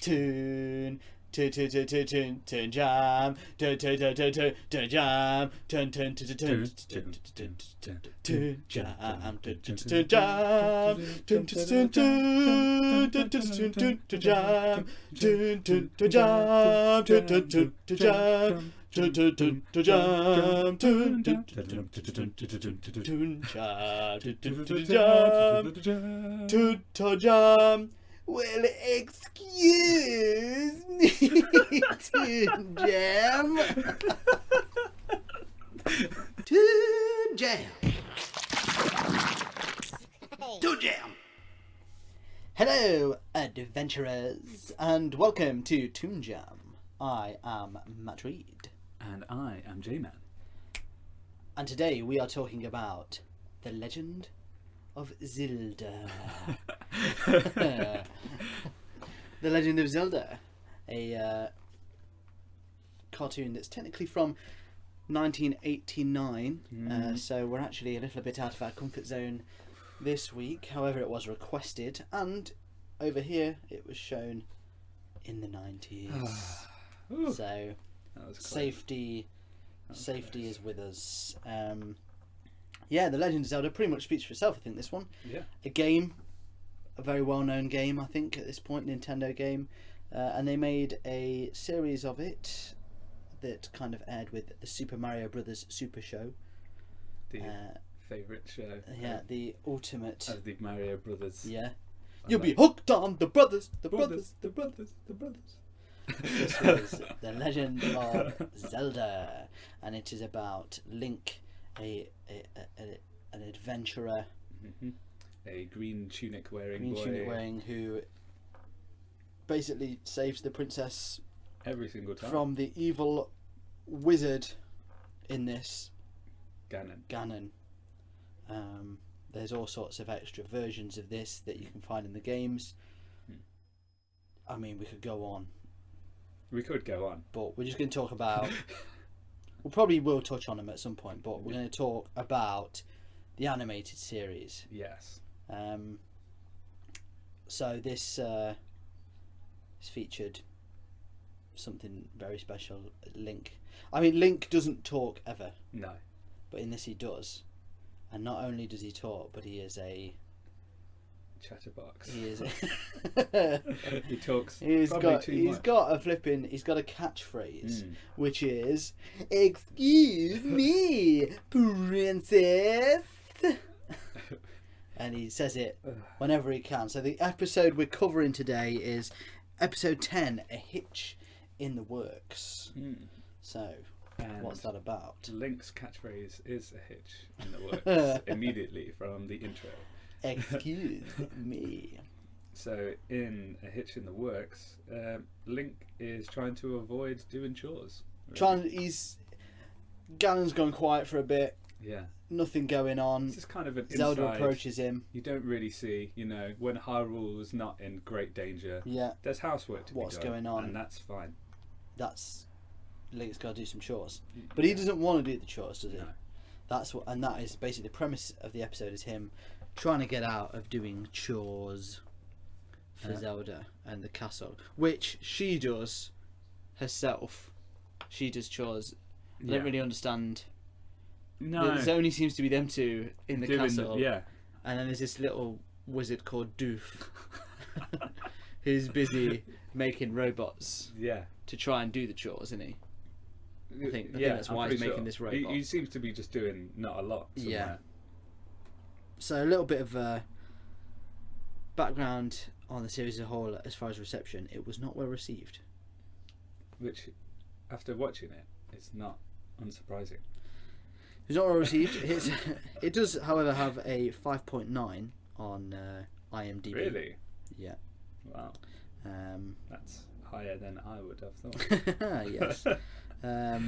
Toon, Toon, Toon, Toon, Toon, Toon, Toon Jam, Toon, Toon, Toon, Toon, Toon, Toon Jam, Toon, Toon, Toon, Toon, Toon, Toon Jam, Toon, Toon, Toon Jam, Toon, Toon, Toon, Toon, Toon, Toon Jam, Toon, Toon, Toon Jam, Toon, Toon, Toon Jam. Toon toon toon toon jam, toon toon toon toon jam, toon toon jam. Well, excuse me, Toon Jam. Toon Jam. Toon Jam. Hello, adventurers, and welcome to Toon Jam. I am Matt Reed. And I am J-Man. And today we are talking about The Legend of Zelda. The Legend of Zelda. A cartoon that's technically from 1989. So we're actually a little bit out of our comfort zone this week. However, it was requested. And over here, it was shown in the 90s. So... Safety is with us. Yeah, The Legend of Zelda pretty much speaks for itself, I think, this one. Yeah. A very well-known game, I think, at this point, Nintendo game. And they made a series of it that kind of aired with the Super Mario Brothers Super Show. The favourite show. Yeah, the ultimate... Of the Mario Brothers. Yeah. You'll be hooked on the brothers. This was The Legend of Zelda, and it is about Link, an adventurer, a green tunic wearing who basically saves the princess every single time from the evil wizard in this Ganon. There's all sorts of extra versions of this that you can find in the games. I mean, we could go on. We could go on, but we're just going to talk about... we probably will touch on them at some point, but we're going to talk about the animated series. Yes. So this featured something very special. Link. I mean, Link doesn't talk ever. No. But in this he does. And not only does he talk, but he is a... chatterbox. He is. He talks. He's got a catchphrase, which is, "Excuse me, princess," and he says it whenever he can. So the episode we're covering today is episode 10, "A Hitch in the Works." So, what's that about? Link's catchphrase is "a hitch in the works" immediately from the intro. Excuse me. So in A Hitch in the Works, Link is trying to avoid doing chores. Really. Ganon's gone quiet for a bit. Yeah. Nothing going on. This is kind of an Zelda inside, approaches him. You don't really see, when Hyrule was not in great danger. Yeah. There's housework to be done. What's going on? And that's fine. Link's got to do some chores, but he doesn't want to do the chores, does he? No. That is basically the premise of the episode. Is him trying to get out of doing chores for Zelda and the castle, which she does herself. She does chores. I don't really understand. No. There only seems to be them two in the castle. Yeah. And then there's this little wizard called Doof who's busy making robots. Yeah. To try and do the chores, isn't he? I think that's why he's making this robot. He seems to be just doing not a lot. Somewhere. Yeah. So a little bit of background on the series as a whole as far as reception. It was not well received. Which, after watching it, is not unsurprising. It was not well received. It does, however, have a 5.9 on IMDb. Really? Yeah. Wow. That's higher than I would have thought. Yes. I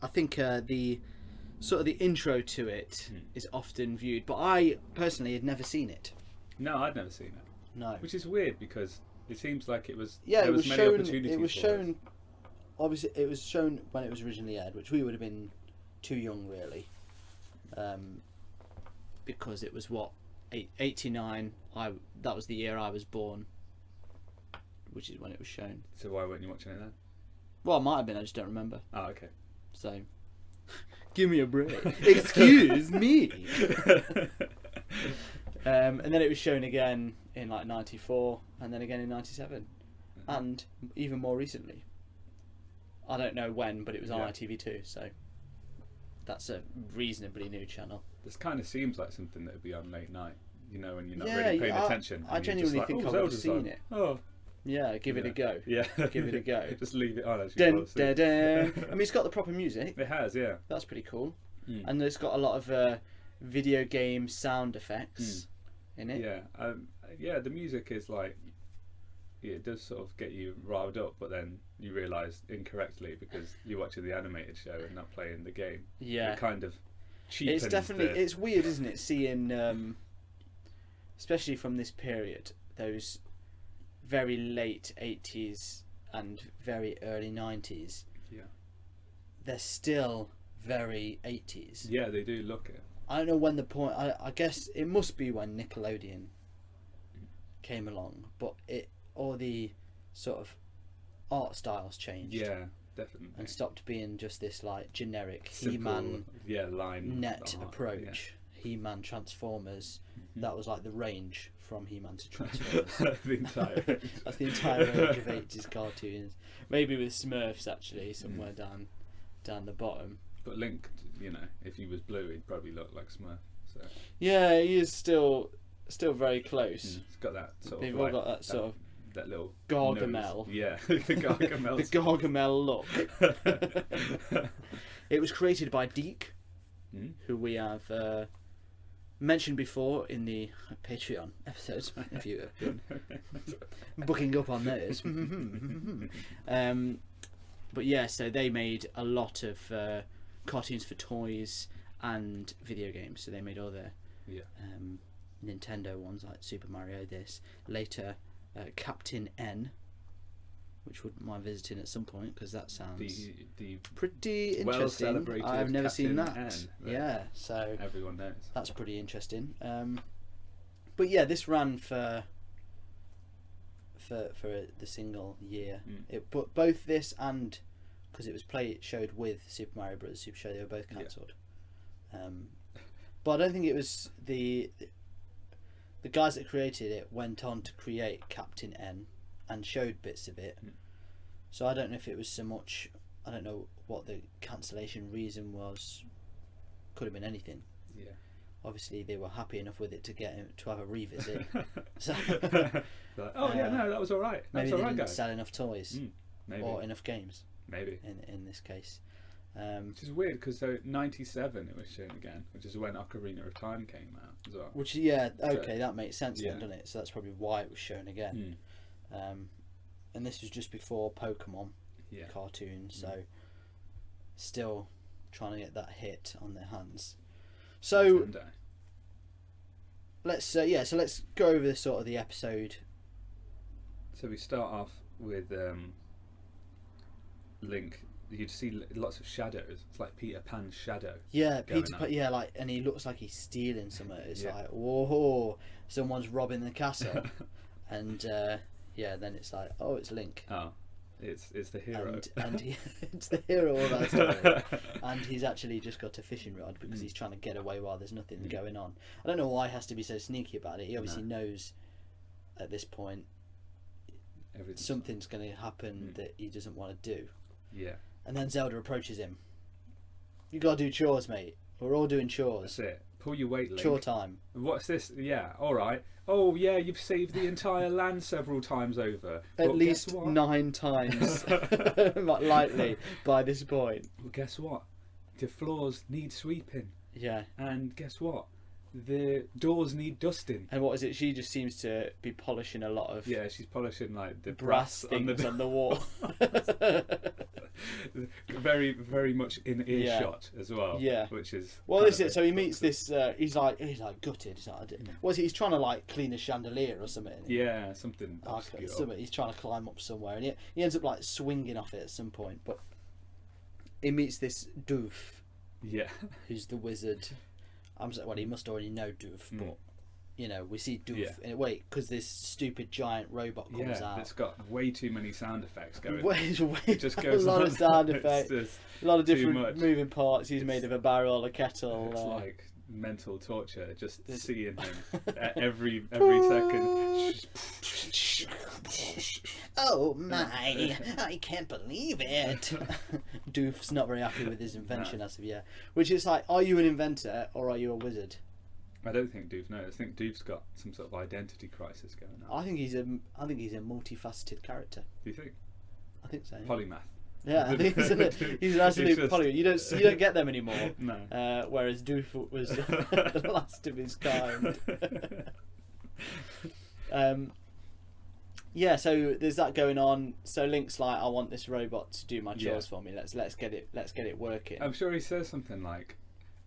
think the intro to it is often viewed, but I personally had never seen it. No, I'd never seen it. No. Which is weird because it seems like it was. Yeah, there it was many shown. Opportunities It was for shown. us. Obviously, it was shown when it was originally aired, which we would have been too young, really, because it was 89. That was the year I was born. which is when it was shown. So why weren't you watching it then? Well, it might have been. I just don't remember. Oh, okay. So, give me a break. Excuse me. And then it was shown again in like '94, and then again in '97, and even more recently. I don't know when, but it was on ITV2, so that's a reasonably new channel. This kind of seems like something that would be on late night, you know, when you're not really paying attention. I genuinely think I would have seen it. Oh, yeah, give it a go. Yeah, give it a go. Just leave it on as you Dun, fall asleep. dun, dun. I mean, it's got the proper music. It has, yeah. That's pretty cool. And it's got a lot of video game sound effects in it. Yeah, yeah. The music is like, it does sort of get you riled up, but then you realise incorrectly because you're watching the animated show and not playing the game. Yeah, it kind of cheapens. It's definitely it's weird, isn't it? Seeing, especially from this period, those very late '80s and very early '90s. Yeah, they're still very '80s. Yeah, they do look it. I don't know when the point. I guess it must be when Nickelodeon came along, but all the sort of art styles changed. Yeah, definitely. And stopped being just this like generic Simple, He-Man line net art, approach. He-Man Transformers. That was like the range from He-Man to Transformers. The entire range. That's the entire range of 80s cartoons. Maybe with Smurfs actually somewhere down the bottom. But Link, you know, if he was blue, he'd probably look like Smurf. So. Yeah, he is still very close. He's got that sort They've of all like, got that sort of that little Gargamel. Nose. Yeah, the Gargamel. The Gargamel look. It was created by Deke, who we have mentioned before in the Patreon episodes, if you have been booking up on those. But yeah, so they made a lot of cartoons for toys and video games. So they made all the Nintendo ones like Super Mario. This later Captain N, which wouldn't mind visiting at some point because that sounds the pretty interesting. Well celebrated. I've never seen that. N, yeah, so everyone knows. That's pretty interesting. But yeah, this ran for the single year. But both this and because it was showed with Super Mario Bros. Super Show, they were both cancelled. But I don't think it was the guys that created it went on to create Captain N and showed bits of it. So I don't know if it was so much. I don't know what the cancellation reason was. Could have been anything. Yeah. Obviously, they were happy enough with it to have a revisit. So, no, that was all right. Maybe they didn't guys. sell enough toys or enough games. Maybe in this case. Which is weird because so '97 it was shown again, which is when Ocarina of Time came out as well. Which that makes sense then, doesn't it? So that's probably why it was shown again. And this was just before Pokemon cartoon, so still trying to get that hit on their hands. So let's go over the sort of the episode. So we start off with Link. You'd see lots of shadows. It's like Peter Pan's shadow. Yeah, Peter Pan. Yeah, like, and he looks like he's stealing something. It's like, whoa, someone's robbing the castle, and then it's like, oh, it's Link. Oh, it's the hero. And it's the hero of our story. And he's actually just got a fishing rod because he's trying to get away while there's nothing going on. I don't know why he has to be so sneaky about it. He obviously knows at this point something's going to happen that he doesn't want to do. Yeah. And then Zelda approaches him. You gotta do chores, mate. We're all doing chores. That's it. Pull your weight, Link. Chore time. What's this? Yeah, all right. Oh, yeah, you've saved the entire land several times over. At least 9 times, lightly, by this point. Well, guess what? The floors need sweeping. Yeah. And guess what? The doors need dusting. And what is it? She just seems to be polishing a lot of. Yeah, she's polishing like the brass things on the wall. Very, very much in earshot as well. Yeah, which is this is it. So he meets this. He's like gutted. He's like, what's it? He's trying to like clean a chandelier or something. Yeah, something. He's trying to climb up somewhere, and he ends up like swinging off it at some point. But he meets this doof. Yeah, who's the wizard. He must already know Doof, but you know, we see Doof. Yeah. And wait, because this stupid giant robot comes out. It's got way too many sound effects going. It just goes a lot on. of sound It's effects, just a lot of too different much. moving parts. He's made of a barrel, a kettle. It's like mental torture just seeing him at every second. Oh my! I can't believe it. Doof's not very happy with his invention as of yet. Which is like, are you an inventor or are you a wizard? I don't think Doof knows. I think Doof's got some sort of identity crisis going on. I think he's a multifaceted character. Do you think? I think so. Polymath. Yeah, I think he's an absolute polymath. You don't get them anymore. No. Whereas Doof was the last of his kind. Yeah, so there's that going on. So Link's like, I want this robot to do my chores for me. Let's get it working. I'm sure he says something like,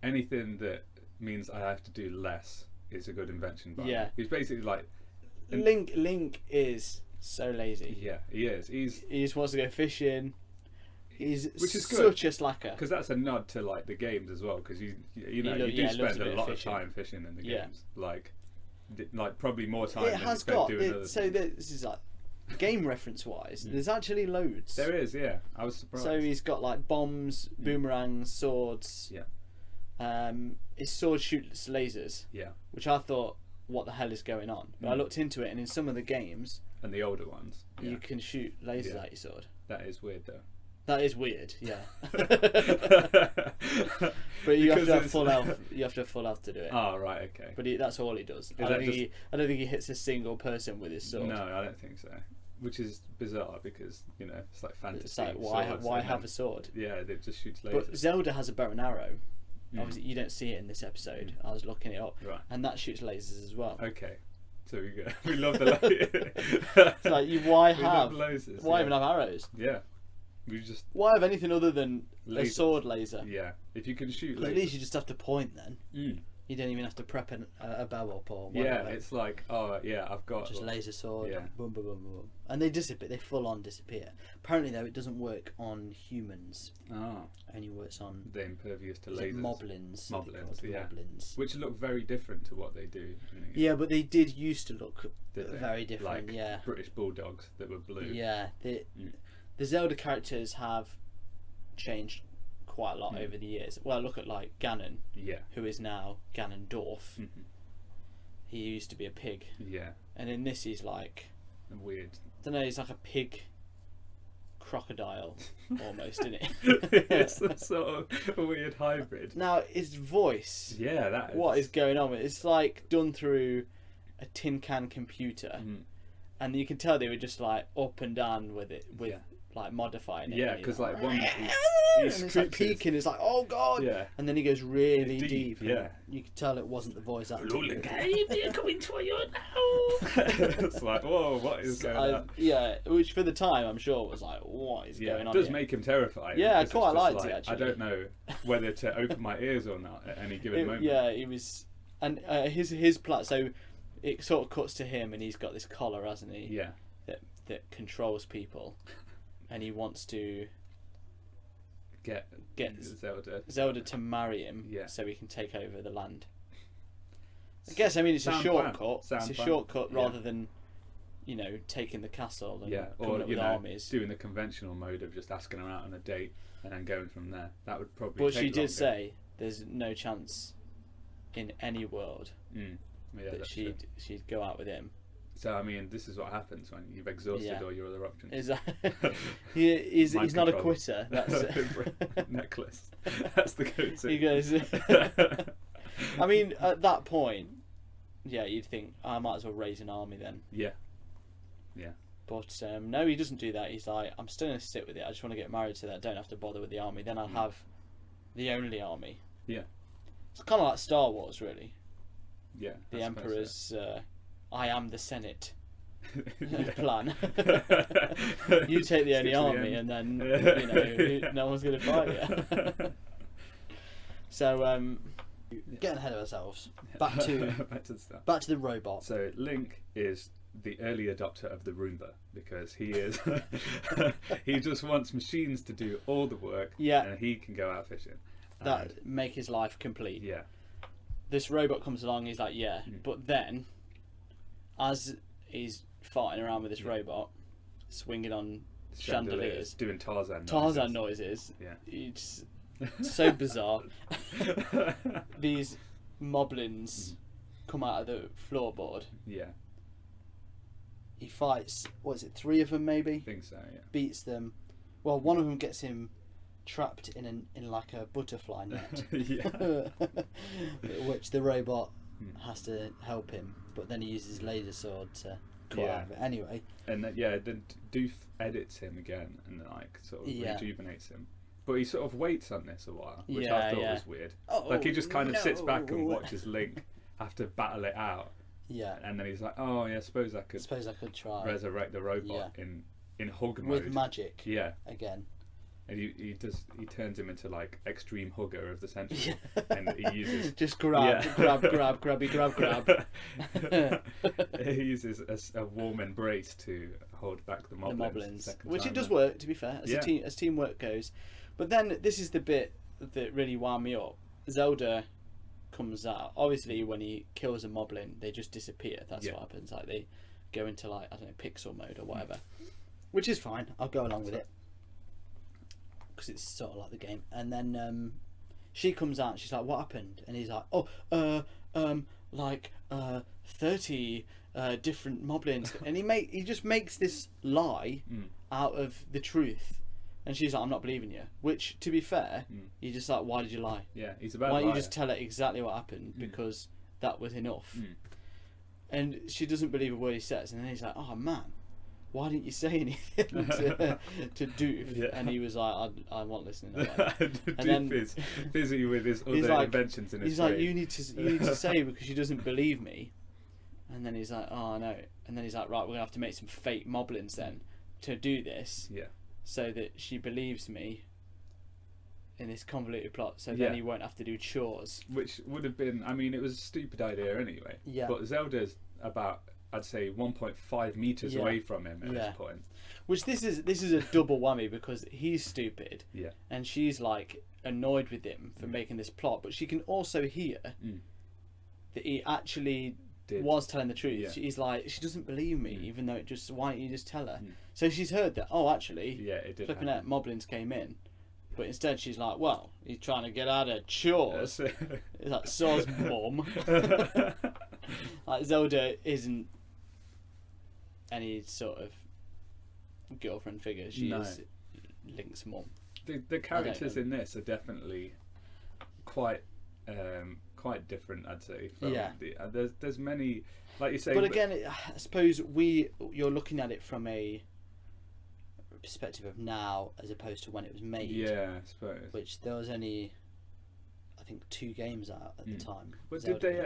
anything that means I have to do less is a good invention. By me. He's basically like, Link is so lazy. Yeah, he is. He just wants to go fishing. Which is such a slacker. Because that's a nod to like the games as well. Because you do spend a lot of time fishing in the games. Like probably more time than you spend doing other so things. this is like game reference wise. There's actually loads. There is, yeah. I was surprised. So he's got like bombs, boomerangs, swords. Yeah. His sword shoots lasers. Yeah. Which I thought, what the hell is going on? But I looked into it, and in some of the games, and the older ones, you can shoot lasers at your sword. That is weird, though. That is weird, yeah. But you have to have full health. You have to have full health to do it. Oh, right, okay. But that's all he does. I don't think he hits a single person with his sword. No, I don't think so. Which is bizarre because it's like fantasy. It's like why have a sword? Yeah, it just shoots lasers. But Zelda has a bow and arrow. Obviously, you don't see it in this episode. I was looking it up, and that shoots lasers as well. Okay, so we love the lasers. It's like why even have arrows? Yeah. Why have anything other than lasers. A sword laser? Yeah, if you can shoot lasers. At least you just have to point then. You don't even have to prep a bow up or whatever. Yeah, it's like, I've got just laser sword. Yeah. Boom, boom, boom, boom. And they disappear. They full on disappear. Apparently, though, it doesn't work on humans. Oh. Only works on. They're impervious to lasers. Moblins. Moblins, yeah. Moblins. Which look very different to what they do. Yeah, but they did used to look very different. Like British bulldogs that were blue. Yeah, the Zelda characters have changed quite a lot over the years. Well, look at like Ganon, who is now Ganondorf. He used to be a pig. Yeah. And in this he's like weird. I don't know, he's like a pig crocodile almost, isn't it? It's a sort of a weird hybrid. Now his voice. Yeah, that is. What is going on with it? It's like done through a tin can computer. And you can tell they were just like up and down with it like modifying it. Yeah, because like one and it's like peaking, it's like, oh god, and then he goes really deep. Yeah, you could tell it wasn't the voice actor. You're coming to you now. It's like, whoa, what is going on? Yeah, which for the time I'm sure was like, what is going on? It does make him terrifying. Yeah, I quite liked it actually. I don't know whether to open my ears or not at any given moment. Yeah, he was, and his plot. So it sort of cuts to him, and he's got this collar, hasn't he? Yeah. That controls people. And he wants to get Zelda to marry him, so he can take over the land. I guess it's a shortcut. It's a shortcut rather than, taking the castle and coming up with armies. Doing the conventional mode of just asking her out on a date and then going from there. That would probably. But she did say there's no chance in any world that she'd go out with him. So this is what happens when you've exhausted all your other options. Exactly. he's not a quitter. That's necklace. That's the go-to. He goes. At that point, you'd think I might as well raise an army then. Yeah. Yeah. But no, he doesn't do that. He's like, I'm still gonna sit with it. I just want to get married so that I don't have to bother with the army. Then I'll have the only army. Yeah. It's kind of like Star Wars, really. Yeah. The Emperor's. I am the Senate plan. You take the only army, and then no one's going to fight you. So, getting ahead of ourselves. Back to the robot. So Link is the early adopter of the Roomba because he is. He just wants machines to do all the work. Yeah. And he can go out fishing. That make his life complete. Yeah. this robot comes along. He's like, yeah, but then as he's farting around with this robot, swinging on chandeliers, doing Tarzan noises. Yeah, it's so bizarre. These moblins come out of the floorboard. Yeah. He fights, what is it, 3 of them maybe? I think so, yeah. Beats them. Well, one of them gets him trapped in like a butterfly net. Which the robot has to help him, but then he uses laser sword to cut out of it. Anyway. And then Doof edits him again and like sort of rejuvenates him. But he sort of waits on this a while, which I thought was weird. Like he just kind of sits back and watches Link have to battle it out. Yeah. And then he's like, oh yeah, suppose I could try resurrect the robot in hug mode. With magic. Yeah. Again. And he turns him into like extreme hugger of the century. And he uses just grab. He uses a warm embrace to hold back the moblins. Which it does work, to be fair, as teamwork goes. But then this is the bit that really wound me up. Zelda comes out. Obviously, when he kills a moblin, they just disappear. That's what happens. Like they go into like, I don't know, pixel mode or whatever, which is fine. I'll go along with it because it's sort of like the game. And then she comes out. And she's like, "What happened?" And he's like, like 30 different moblins." And he just makes this lie out of the truth. And she's like, "I'm not believing you." Which, to be fair, you're just like, why did you lie? Yeah, he's a bad liar. Why don't you just tell her exactly what happened? Because that was enough. And she doesn't believe a word he says. And then he's like, "Oh man, why didn't you say anything to Doof?" Yeah. And he was like, I'm not listening. Doof is busy with his other inventions in his brain. He's like, you need to say because she doesn't believe me. And then he's like, "Oh no." And then he's like, "Right, we're going to have to make some fake moblins then to do this." Yeah. So that she believes me in this convoluted plot, so then he won't have to do chores. Which would have been, I mean, it was a stupid idea anyway. Yeah. But Zelda's about, I'd say, 1.5 meters away from him at this point. Which this is a double whammy because he's stupid. Yeah. And she's like annoyed with him for making this plot, but she can also hear that he actually was telling the truth. Yeah. She's like, she doesn't believe me, even though why don't you just tell her? So she's heard that, actually, it did flipping out moblins came in. But instead she's like, well, he's trying to get out of chores. It's like Saw's mum. Like Zelda isn't any sort of girlfriend figure. She is Link's mum. The characters in this are definitely quite different, I'd say. From there's many, like you say. But again, I suppose you're looking at it from a perspective of now as opposed to when it was made. Yeah, I suppose. Which there was only, I think, 2 games out at the time. But did they?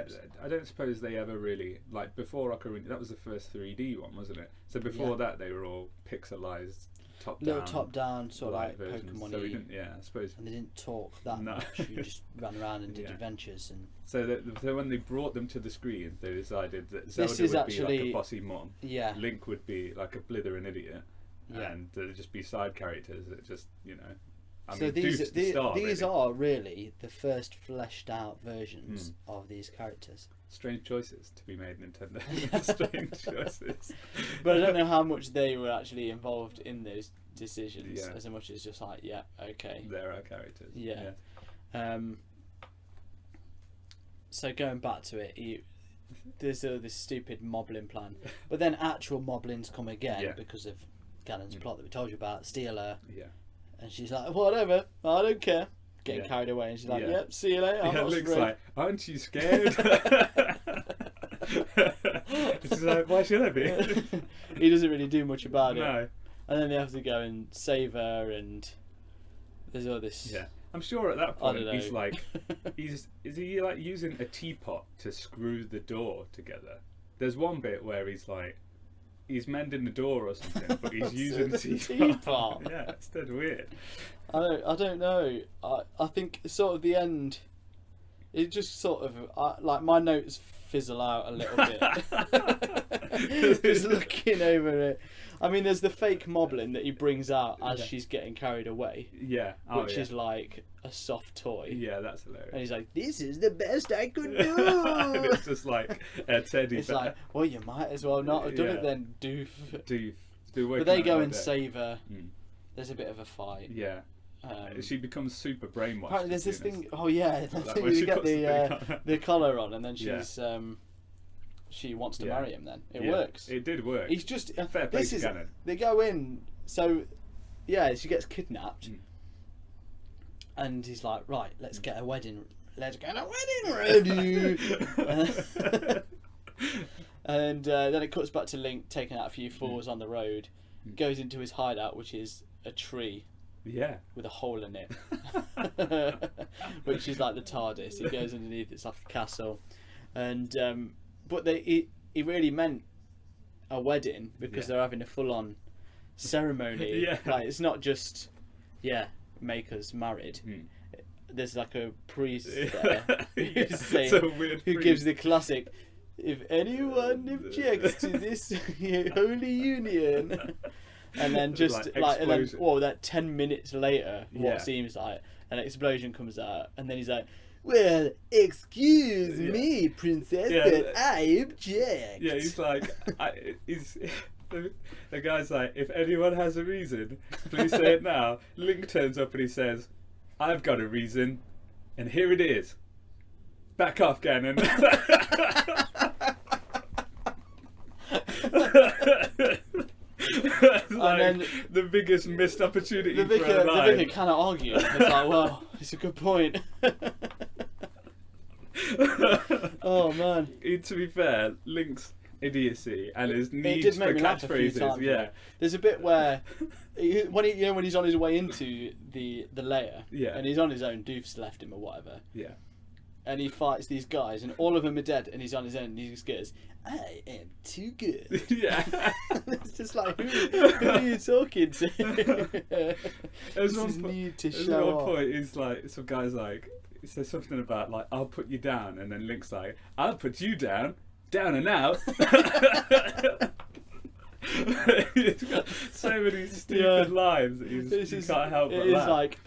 I don't suppose they ever really, like before Ocarina. That was the first 3D one, wasn't it? So before that, they were all pixelized. Top down, sort of like Pokemon. So we didn't, I suppose. And they didn't talk that much. You just ran around and did adventures. And so when they brought them to the screen, they decided that Zelda would be like a bossy mom. Yeah. Link would be like a blithering idiot. Yeah. And there'd just be side characters that just, I mean, these are really the first fleshed out versions of these characters. Strange choices to be made, Nintendo. Strange choices. But I don't know how much they were actually involved in those decisions, as much as just like, okay. There are characters. Yeah. So going back to it, there's this stupid moblin plan. But then actual moblins come again because of Ganon's plot that we told you about, steal her. Yeah. And she's like, whatever, I don't care. Getting carried away, and she's like, "Yep, see you later." I'm not Link's like, "Aren't you scared?" She's like, "Why should I be?" He doesn't really do much about it. No. And then they have to go and save her, and there's all this. Yeah, I'm sure at that point he's like, is he like using a teapot to screw the door together? There's one bit where he's like, he's mending the door or something, but he's using the teapot. Yeah, it's dead weird. I don't know. I think sort of the end, it just sort of like my notes fizzle out a little bit. Just looking over it. I mean, there's the fake moblin that he brings out as she's getting carried away. Yeah. Which is like a soft toy. Yeah, that's hilarious. And he's like, "This is the best I could do." And it's just like a teddy It's bear. like, well, you might as well not have done it then, doof. But they go and save her. There's a bit of a fight. Yeah. She becomes super brainwashed. Apparently there's this thing. Oh yeah, Like you get the collar on, and then she's she wants to marry him. Then it works. It did work. He's just fair play to Ganon. They go in. So yeah, she gets kidnapped, and he's like, right, let's get a wedding. Let's get a wedding ready. And then it cuts back to Link taking out a few falls on the road, goes into his hideout, which is a tree. Yeah. With a hole in it. Which is like the TARDIS. He goes underneath, it's like a castle. And but he really meant a wedding because they're having a full on ceremony. Yeah. Like it's not just make us married. There's like a priest there who's saying, who gives the classic, "If anyone objects to this holy union," and then just and then that 10 minutes later, what seems like an explosion comes out, and then he's like, "Well, excuse me, princess, but I object." Yeah, he's like, the guy's like, "If anyone has a reason, please say it now." Link turns up and he says, "I've got a reason, and here it is. Back off, Ganon." Like and then the biggest missed opportunity the vicar cannot argue. It's like, well, it's a good point. Oh man. To be fair, Link's idiocy and his need for catchphrases. There's a bit where when he's on his way into the lair, and he's on his own, Doof's left him or whatever. Yeah. And he fights these guys, and all of them are dead, and he's on his own, and he just goes, "I am too good." Yeah. It's just like, who are you talking to? There's one point, is like, some guy's like, he says something about, like, "I'll put you down," and then Link's like, "I'll put you down, down and out." He's got so many stupid lines that you can't help but laugh. It is like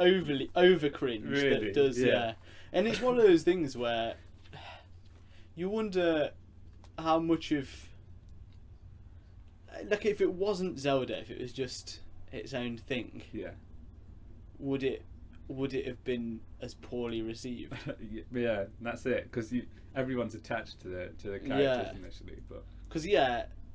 over cringe. Really? That does, And it's one of those things where you wonder how much of, like, if it wasn't Zelda, if it was just its own thing, would it have been as poorly received? Yeah, that's it. Because everyone's attached to the characters initially, but because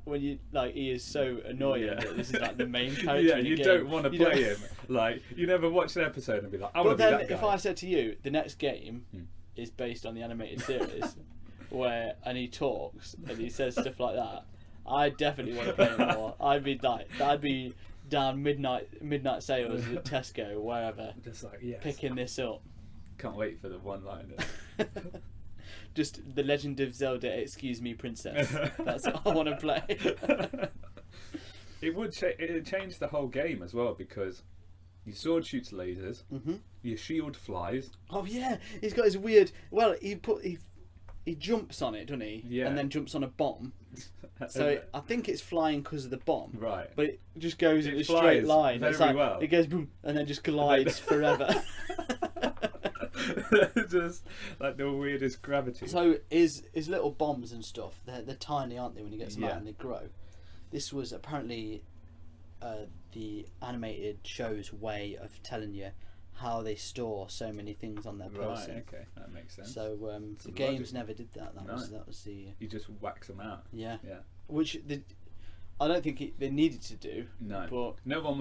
when you he is so annoying that this is like the main character. You don't want to play him. Like, you never watch an episode and be like, "I want to be that guy." But then, if I said to you, the next game is based on the animated series, and he talks and he says stuff like that, I definitely want to play him more. I'd be down midnight sales at Tesco, wherever, just like picking this up. Can't wait for the one-liner. Just The Legend of Zelda, Excuse Me, Princess. That's what I want to play. It would change the whole game as well, because your sword shoots lasers, your shield flies. Oh yeah, he's got his weird. Well, he jumps on it, doesn't he? Yeah. And then jumps on a bomb. So I think it's flying because of the bomb. Right. But it just goes in a straight line. Very it's like, well. It goes boom and then just glides forever. Just like the weirdest gravity. So his little bombs and stuff, they're tiny, aren't they, when he gets them out and they grow. This was apparently the animated show's way of telling you how they store so many things on their person. Right, okay, that makes sense. So the games never did that. That was the. You just whack them out. Yeah. Which I don't think they needed to do. No. But no one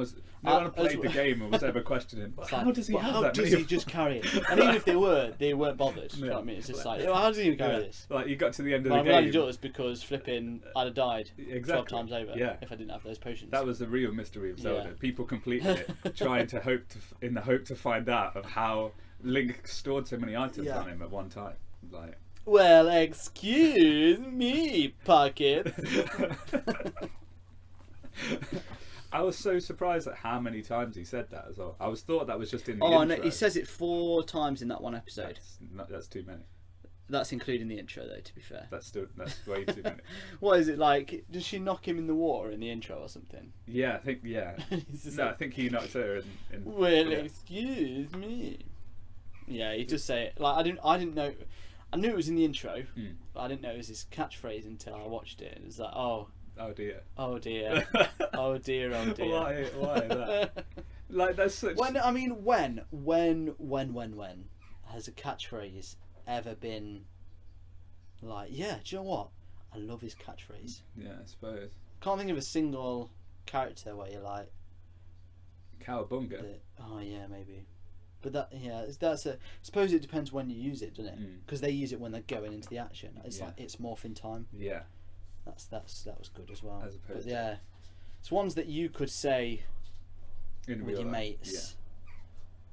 played the game and was ever questioning. How does he have how that? How does he just carry it? And even if they weren't bothered. You know what I mean? It's just like, how does he even carry this? Like, you got to the end of the I'm game. glad he does, because flipping, I'd have died 12 times over if I didn't have those potions. That was the real mystery of Zelda. People completed it, trying to in the hope to find out of how Link stored so many items on him at one time. Like, well, excuse me, Pocket. I was so surprised at how many times he said that as well. Thought that was just in the intro. No, he says it 4 times in that one episode. That's too many. That's including the intro, though. To be fair, That's way too many. what is it like? Does she knock him in the water in the intro or something? Yeah, I think I think he knocks her in Well, excuse me. Yeah, he just say it. Like I didn't know. I knew it was in the intro, but I didn't know it was his catchphrase until I watched it. It was like, oh dear, oh dear, oh dear, oh dear. Why that? Like that's such. When has a catchphrase ever been like? Yeah, do you know what? I love his catchphrase. Yeah, I suppose. Can't think of a single character where you're like, Cowabunga. oh yeah, maybe. But that's a. I suppose it depends when you use it, doesn't it? Because they use it when they're going into the action. It's like it's morphin time. Yeah. That was good as well. As opposed but yeah, it's ones that you could say in with real your life. mates,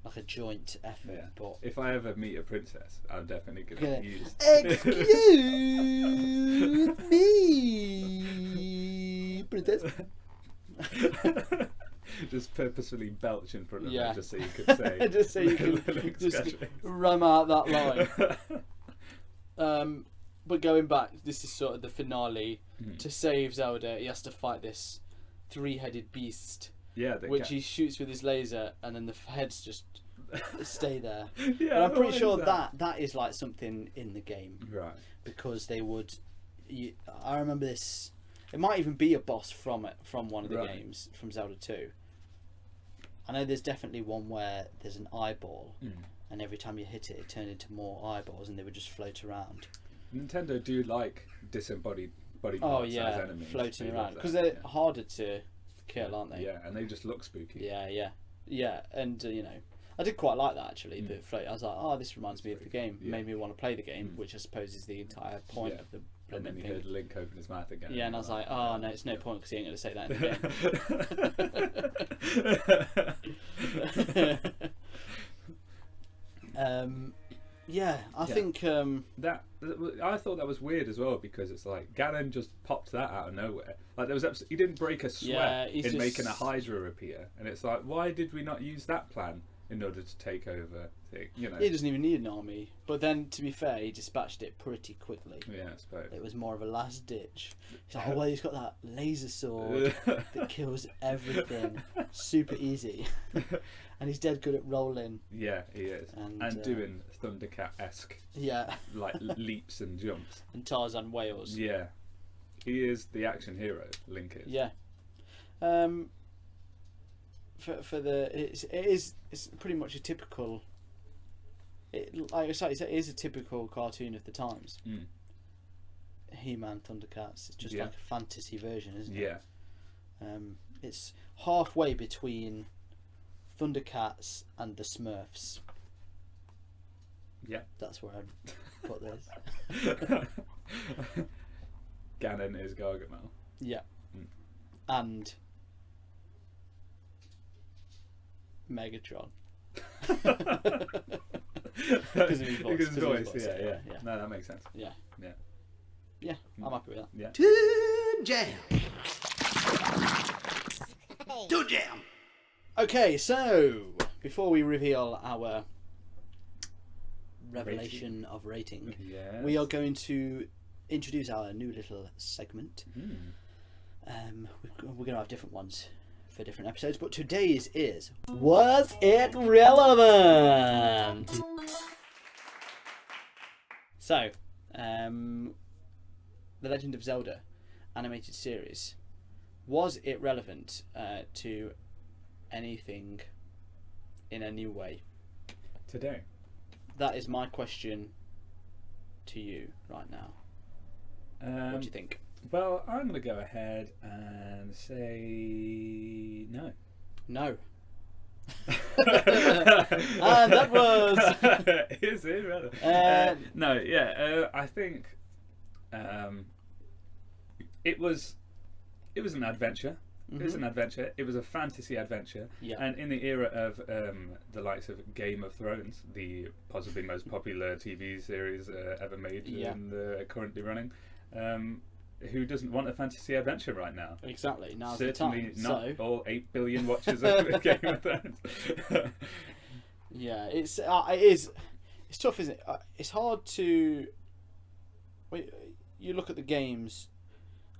like a joint effort. Yeah. But If I ever meet a princess, I'm definitely gonna use. Excuse me, princess. Just purposefully belch in front of Yeah. her just so you could say. Just so you can just ram out that line. But going back, this is sort of the finale. To save Zelda, he has to fight this three-headed beast, Yeah, which he shoots with his laser, and then the heads just stay there. Yeah, And I'm pretty what sure is that is like something in the game, Right. because they would. I remember this. It might even be a boss from one of the Right. games from Zelda 2. I know there's definitely one where there's an eyeball, and every time you hit it, it turned into more eyeballs, and they would just float around. Nintendo do like disembodied body Oh parts as yeah, enemies. floating They love around that, because they're yeah. harder to kill, aren't they? Yeah, and they just look spooky. Yeah. And you know, I did quite like that actually. The float. I was like, oh, this reminds me of the game. Yeah. Made me want to play the game, which I suppose is the entire point Yeah. of the. And then you thing. heard Link open his mouth again. Yeah, and I was like, oh no, it's no point because he ain't going to say that in the game. Yeah, I think that I thought that was weird as well, because it's like Ganon just popped that out of nowhere. Like there was he didn't break a sweat he's in just- making a Hydra appear, and it's like, why did we not use that plan in order to take over? You know. he doesn't even need an army. But then, to be fair, he dispatched it pretty quickly. Yeah, I suppose. It was more of a last ditch. He's like, oh well, he's got that laser sword that kills everything, super easy, and he's dead good at rolling. Yeah, he is, And, doing Thundercat-esque Yeah, like leaps and jumps. and Tarzan Wales. Yeah, he is the action hero. Link is. Yeah. For the it's pretty much a typical. Like I said, it is a typical cartoon of the times. He-Man, Thundercats. It's just Yeah. like a fantasy version, isn't it? Yeah. It's halfway between Thundercats and the Smurfs. Yeah. That's where I put this. Ganon is Gargamel. Yeah. And Megatron. Because of his voice. Because of his voice, Yeah. No, that makes sense. Yeah. Yeah. Yeah, I'm happy with that. Yeah. Toon Jam. Toon Jam. Okay, so before we reveal our revelation of rating, Yes. we are going to introduce our new little segment. We're going to have different ones for different episodes, but today's is Was It Relevant? So, The Legend of Zelda animated series, was it relevant to anything in a new way? Today. That is my question to you right now. What do you think? Well, I'm going to go ahead and say no. No. And that was Is it rather? No, yeah. I think it was an adventure. It was an adventure. It was a fantasy adventure. Yeah. And in the era of the likes of Game of Thrones, the possibly most popular TV series ever made and currently running, who doesn't want a fantasy adventure right now? Exactly. Now's Certainly the time. not So, all 8 billion watchers of Game of Thrones. yeah, it's tough, isn't it? It's hard to you look at the games,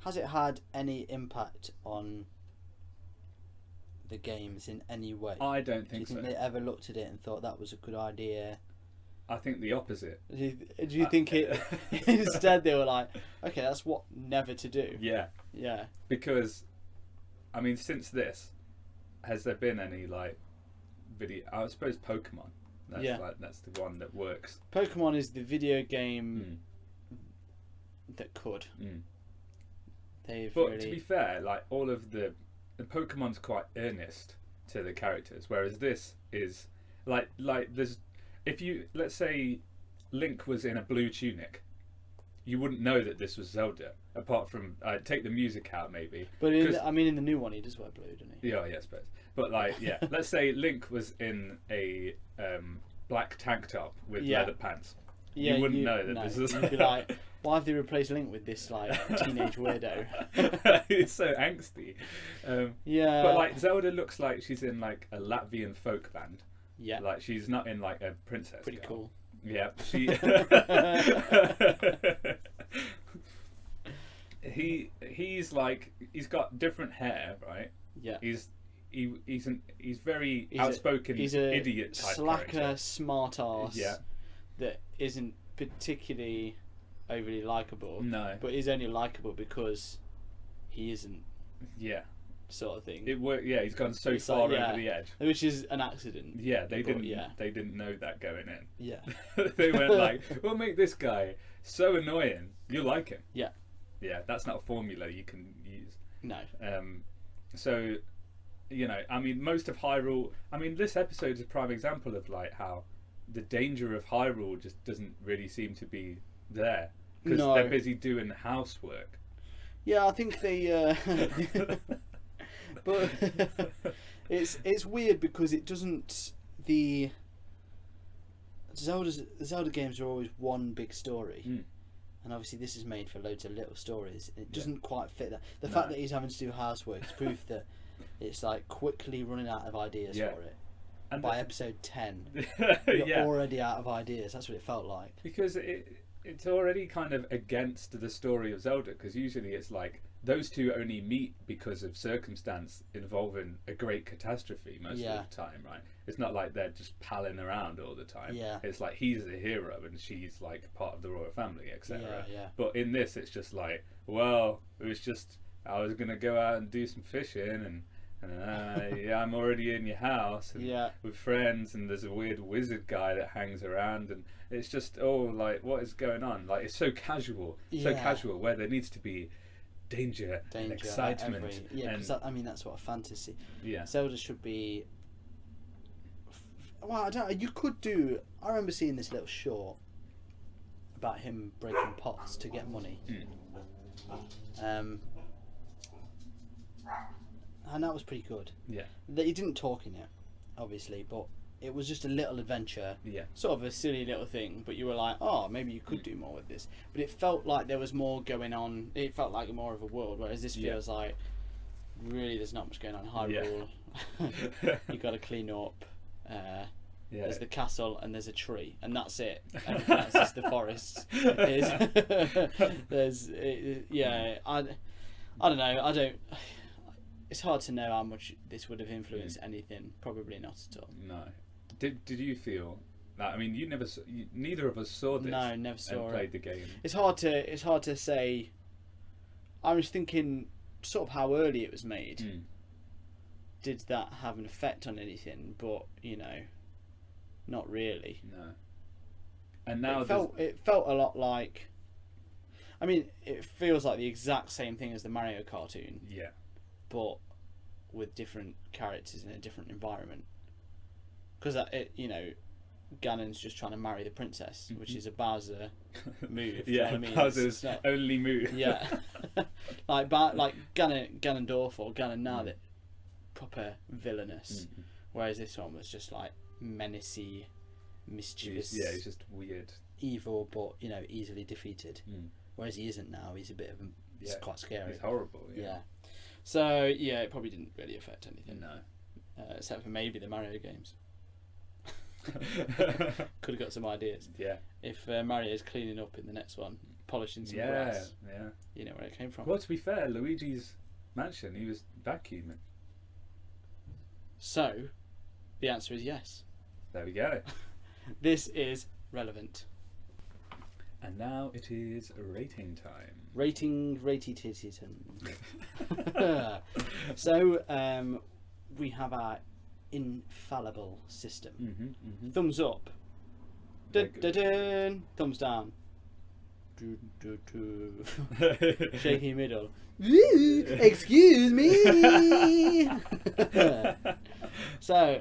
has it had any impact on the games in any way? I don't Do you think think so. they ever looked at it and thought that was a good idea? I think the opposite. Do you think it instead they were like, okay, that's what never to do? Yeah, Yeah. because I mean, since this, has there been any like video? I suppose Pokemon. That's Yeah. that's the one that works. Pokemon is the video game that could. Mm. They've But really... to be fair, like all of the Pokemon's quite earnest to the characters, whereas this is like there's, if you, let's say Link was in a blue tunic, you wouldn't know that this was Zelda, apart from take the music out maybe. But in the new one he does wear blue, doesn't he? Yeah, I suppose. But like, yeah, let's say Link was in a black tank top with leather pants. Yeah, you wouldn't know that this is. You'd be like, why have they replaced Link with this like teenage weirdo? It's so angsty. Yeah. But like Zelda looks like she's in like a Latvian folk band. Yeah. Like she's not in like a princess. Pretty girl. cool. Yeah, she. He's like, he's got different hair, right? Yeah. He's very outspoken, he's a idiot type slacker, character. smart ass. Yeah. That isn't particularly overly likable. No. But is only likable because he isn't, Yeah. sort of thing. It worked. Yeah, he's gone so It's far like, over the edge. Which is an accident. Yeah, they But, didn't. They didn't know that going in. Yeah. They went like, "We'll make this guy so annoying, you like him." Yeah. Yeah, that's not a formula you can use. No. So, you know, I mean, most of Hyrule. I mean, this episode is a prime example of like how the danger of Hyrule just doesn't really seem to be there because No. they're busy doing housework. Yeah, I think they. But it's weird because it doesn't. The Zelda games are always one big story. And obviously this is made for loads of little stories. It doesn't quite fit that. The fact that he's having to do housework is proof that it's like quickly running out of ideas for it. And by episode 10, you're already out of ideas. That's what it felt like. Because it's already kind of against the story of Zelda, because usually it's like those two only meet because of circumstance involving a great catastrophe most of the time, right? It's not like they're just palling around all the time. Yeah. It's like he's the hero and she's like part of the royal family, etc. Yeah. But in this, it's just like, well, it was just, I was going to go out and do some fishing and I'm already in your house and with friends, and there's a weird wizard guy that hangs around, and it's just, like, what is going on? Like, it's so casual, where there needs to be danger and excitement. Because that's what a fantasy. Yeah. Zelda should be. Well, I don't know. You could do. I remember seeing this little short about him breaking pots to get money. And that was pretty good. Yeah. He didn't talk in it, obviously, but it was just a little adventure. Yeah. Sort of a silly little thing, but you were like, oh, maybe you could do more with this. But it felt like there was more going on. It felt like more of a world, whereas this feels like, really, there's not much going on in Hyrule. You got to clean up. There's the castle and there's a tree, and that's it. Everything else is the forest. I don't know. It's hard to know how much this would have influenced anything. Probably not at all. No. Did you feel that? I mean, neither of us saw this. No, never saw and played the game. It's hard to say. I was thinking sort of how early it was made. Did that have an effect on anything? But not really. No. And now it felt a lot like. I mean, it feels like the exact same thing as the Mario cartoon. Yeah. But with different characters in a different environment. Because Ganon's just trying to marry the princess, which is a Bowser move. You know what I mean? Bowser's only move. Yeah. like Ganondorf or Ganon now, that proper villainous. Whereas this one was just like menacey, mischievous. He's just weird. Evil, but easily defeated. Whereas he isn't now. He's a bit of he's quite scary. He's horrible. Yeah. So it probably didn't really affect anything. No. Except for maybe the Mario games. Could have got some ideas. Yeah. If Mario's cleaning up in the next one, polishing some Yeah, grass. yeah. You know where it came from. Well, to be fair, Luigi's mansion, he was vacuuming. So, the answer is yes. There we go. This is relevant. And now it is rating time. Rating, raty-titty-ton. So, we have our infallible system. Mm-hmm. Thumbs up. Very good. Dun-dun-dun. Thumbs down. Shaky middle. Excuse me. So,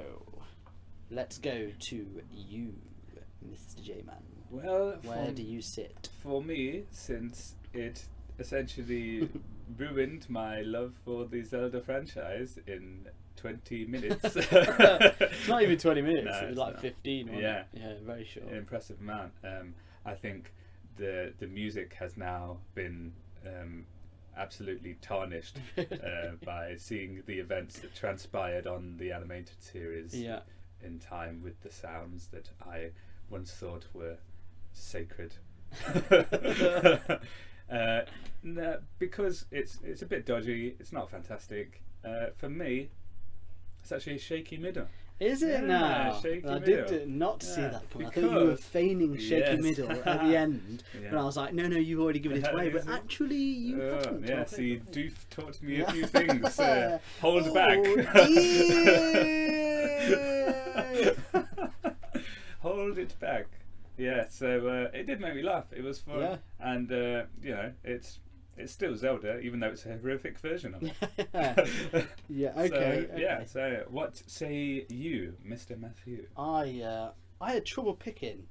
let's go to you, Mr. J-Man. Well, Where do you sit? For me, since it essentially ruined my love for the Zelda franchise in 20 minutes. It's not even 20 minutes. No, it was it's like not. 15. Wasn't Yeah. it? Yeah, very short. An impressive amount. I think the music has now been absolutely tarnished by seeing the events that transpired on the animated series Yeah. in time with the sounds that I once thought were sacred. No, because it's a bit dodgy. It's not fantastic. For me, it's actually a shaky middle. Is it Yeah, now? shaky I middle. did not see Yeah, that coming. I thought you were because- feigning shaky Yes. middle at the end. Yeah. And I was like, no, you've already given it away. But Is it? actually, you haven't. Yeah, Talk so you it. do talk to me a few things. Hold Oh, back. dear. Hold it back. Yeah, so it did make me laugh. It was fun. Yeah. And, you know, it's still Zelda, even though it's a horrific version of it. Yeah, So, okay. Yeah, so what say you, Mr. Matthew? I had trouble picking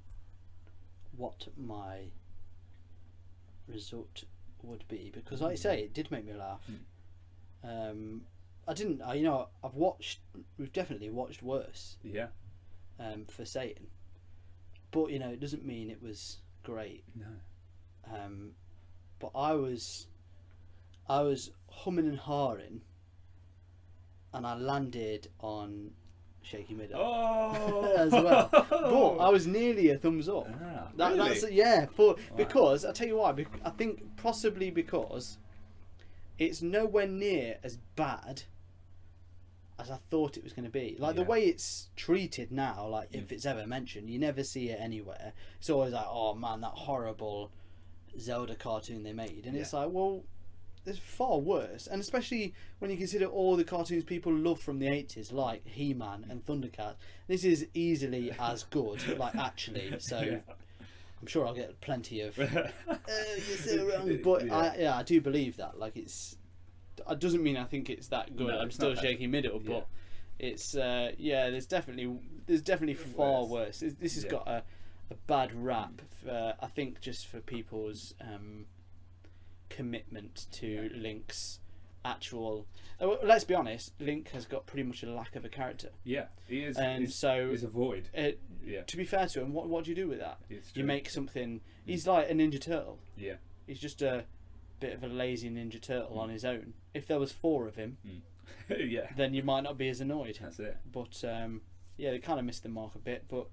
what my result would be because, like I say, it did make me laugh. We've definitely watched worse. Yeah. For saying, but you know, it doesn't mean it was great. No. But I was humming and hawing, and I landed on shaky middle. Oh! As well. But I was nearly a thumbs up. Ah, That's really? yeah. Wow. Because I'll tell you why. I think possibly because it's nowhere near as bad as I thought it was going to be. Like the Yeah. way it's treated now, like if it's ever mentioned, you never see it anywhere. It's always like, oh man, that horrible Zelda cartoon they made, and it's like, well, there's far worse. And especially when you consider all the cartoons people love from the 80s, like He-Man and Thundercat, this is easily as good, like actually. So Yeah. I'm sure I'll get plenty of you're so wrong, but Yeah. I do believe that. Like it doesn't mean I think it's that good. No, I'm it's still not that. shaky middle, Yeah. but it's there's definitely far worse. This has Yeah. got a bad rap, I think, just for people's commitment to Link's actual. Let's be honest, Link has got pretty much a lack of a character. Yeah, he is. And so he's a void. Yeah. To be fair to him, what do you do with that? It's You true. make something. He's like a Ninja Turtle. Yeah. He's just a bit of a lazy Ninja Turtle on his own. If there was 4 of him, Yeah. then you might not be as annoyed. That's it. But yeah, they kind of missed the mark a bit. But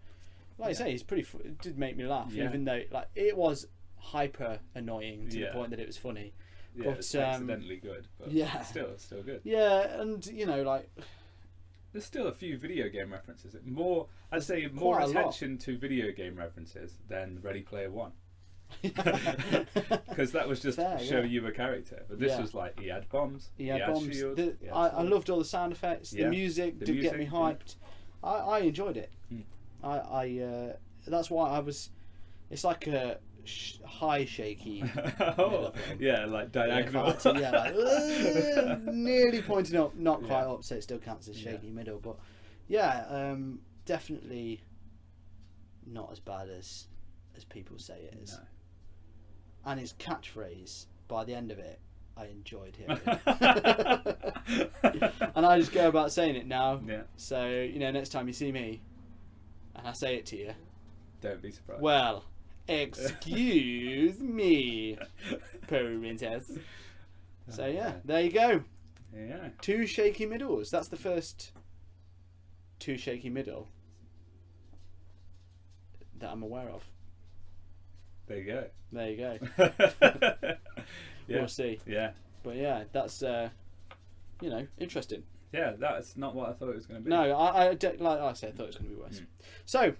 like I say, it's pretty. It did make me laugh, Yeah. even though like it was hyper annoying to the Yeah. point that it was funny. Yeah, But, it's accidentally good, but yeah. still good. Yeah, and you know, like There's still a few video game references. I'd say more quite a lot. attention to video game references than Ready Player One. Because that was just Fair, show yeah. you a character, but this Yeah. was like he had bombs, he had bombs. shields, he had I swords. loved all the sound effects. Yeah. The music The did get me music, yeah. hyped. I enjoyed it. Mm. That's why I was. It's like a high shaky. Oh, yeah, like diagonal. Nearly pointing up, not quite Yeah. up, so it still counts as shaky Yeah. middle. But yeah, definitely not as bad as people say it is. No. And his catchphrase, by the end of it, I enjoyed hearing. And I just go about saying it now. Yeah. So you know, next time you see me, and I say it to you, Don't be surprised. well, excuse me, princess. So yeah, there you go. Yeah. 2 shaky middles. That's the first 2 shaky middle that I'm aware of. There you go. There you go. Yeah. We'll see. Yeah. But yeah, that's interesting. Yeah, that's not what I thought it was going to be. No, I like I said, I thought it was going to be worse. So,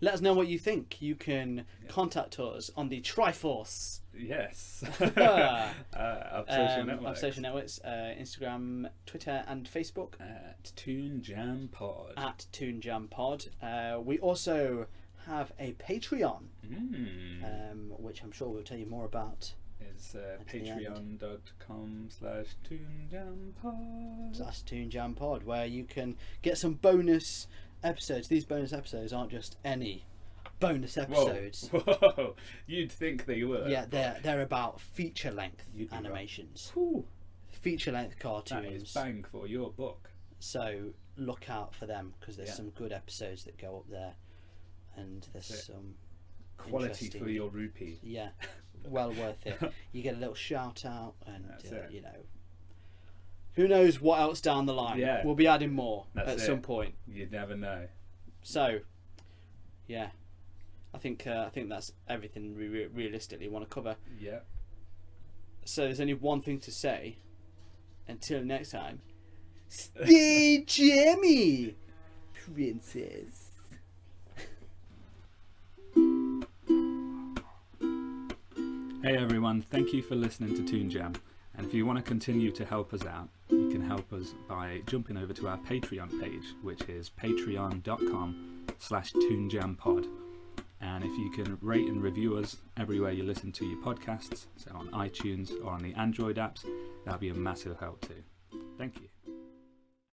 let us know what you think. You can contact us on the Triforce. Yes. Of Of social networks, Instagram, Twitter, and Facebook. At Toon Jam Pod. At Toon Jam Pod. We also have a Patreon, which I'm sure we'll tell you more about. It's patreon.com/ToonJamPod. That's Toon Jam Pod, where you can get some bonus episodes. These bonus episodes aren't just any bonus episodes. Whoa. You'd think they were. Yeah, they're about feature length animations, feature length cartoons. That is bang for your buck. So look out for them, because there's some good episodes that go up there, and there's some quality for your rupee. Yeah, well worth it. You get a little shout out, and who knows what else down the line. Yeah. We'll be adding more at some point. You never know. So, yeah, I think that's everything we realistically want to cover. Yeah. So there's only one thing to say. Until next time, stay jammy, princess. Hey everyone, thank you for listening to Toon Jam. And if you want to continue to help us out, you can help us by jumping over to our Patreon page, which is patreon.com/ToonJamPod. And if you can rate and review us everywhere you listen to your podcasts, so on iTunes or on the Android apps, that'll be a massive help too. Thank you.